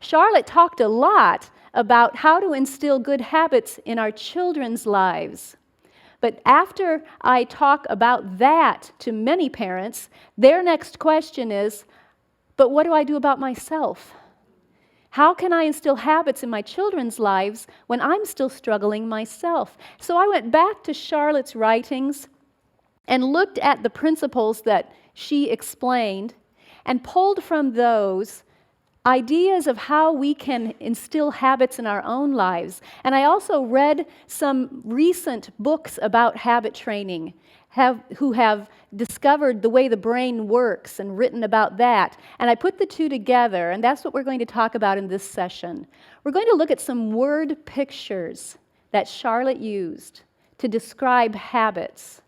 Charlotte talked a lot about how to instill good habits in our children's lives. But after I talk about that to many parents, their next question is, but what do I do about myself? How can I instill habits in my children's lives when I'm still struggling myself? So I went back to Charlotte's writings and looked at the principles that she explained and pulled from those ideas of how we can instill habits in our own lives. And I also read some recent books about habit training who have discovered the way the brain works and written about that. And I put the two together, and that's what we're going to talk about in this session. We're going to look at some word pictures that Charlotte used to describe habits.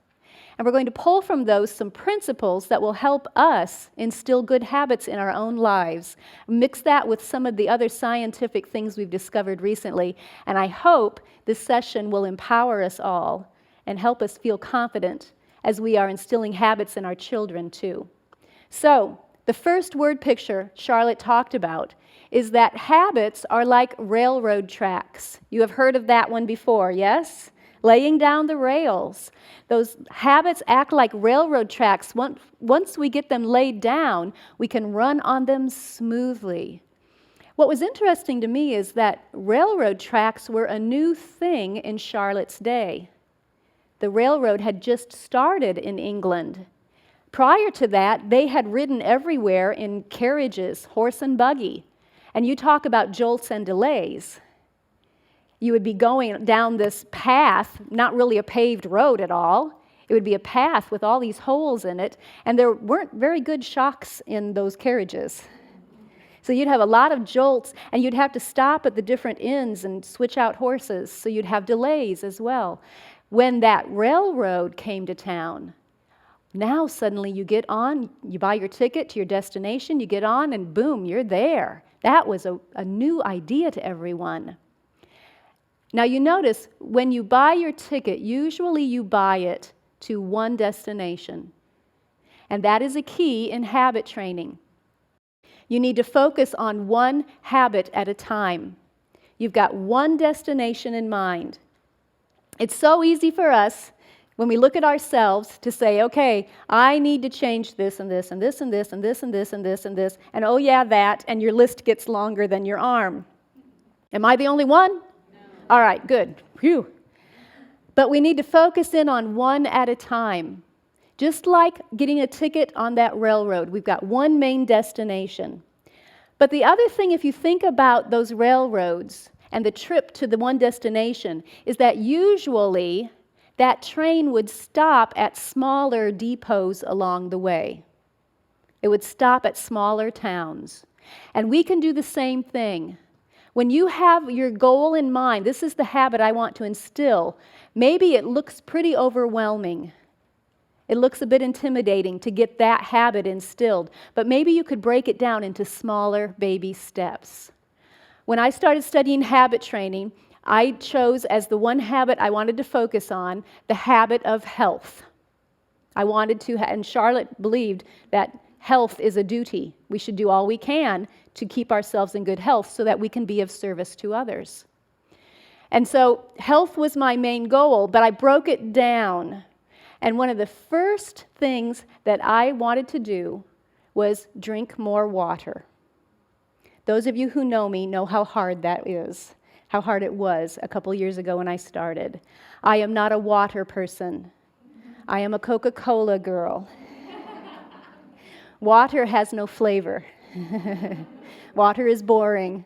And we're going to pull from those some principles that will help us instill good habits in our own lives. Mix that with some of the other scientific things we've discovered recently. And I hope this session will empower us all and help us feel confident as we are instilling habits in our children too. So, the first word picture Charlotte talked about is that habits are like railroad tracks. You have heard of that one before, yes? Laying down the rails. Those habits act like railroad tracks. Once we get them laid down, we can run on them smoothly. What was interesting to me is that railroad tracks were a new thing in Charlotte's day. The railroad had just started in England. Prior to that, they had ridden everywhere in carriages, horse and buggy. And you talk about jolts and delays. You would be going down this path, not really a paved road at all. It would be a path with all these holes in it, and there weren't very good shocks in those carriages. So you'd have a lot of jolts, and you'd have to stop at the different inns and switch out horses, so you'd have delays as well. When that railroad came to town, now suddenly you get on, you buy your ticket to your destination, you get on, and boom, you're there. That was a new idea to everyone. Now you notice, when you buy your ticket, usually you buy it to one destination. And that is a key in habit training. You need to focus on one habit at a time. You've got one destination in mind. It's so easy for us, when we look at ourselves, to say, okay, I need to change this and this and this and this and this and this and this and this, and oh yeah, that, and your list gets longer than your arm. Am I the only one? All right, good. Phew. But we need to focus in on one at a time. Just like getting a ticket on that railroad, we've got one main destination. But the other thing, if you think about those railroads and the trip to the one destination, is that usually that train would stop at smaller depots along the way. It would stop at smaller towns. And we can do the same thing. When you have your goal in mind, this is the habit I want to instill, maybe it looks pretty overwhelming. It looks a bit intimidating to get that habit instilled, but maybe you could break it down into smaller baby steps. When I started studying habit training, I chose as the one habit I wanted to focus on the habit of health. I wanted to, and Charlotte believed that health is a duty. We should do all we can to keep ourselves in good health so that we can be of service to others. And so health was my main goal, but I broke it down. And one of the first things that I wanted to do was drink more water. Those of you who know me know how hard that is, how hard it was a couple years ago when I started. I am not a water person. I am a Coca-Cola girl. Water has no flavor. Water is boring.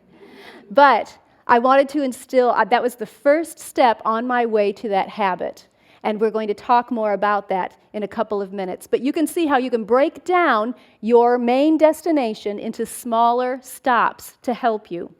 But I wanted to instill, that was the first step on my way to that habit. And we're going to talk more about that in a couple of minutes. But you can see how you can break down your main destination into smaller stops to help you.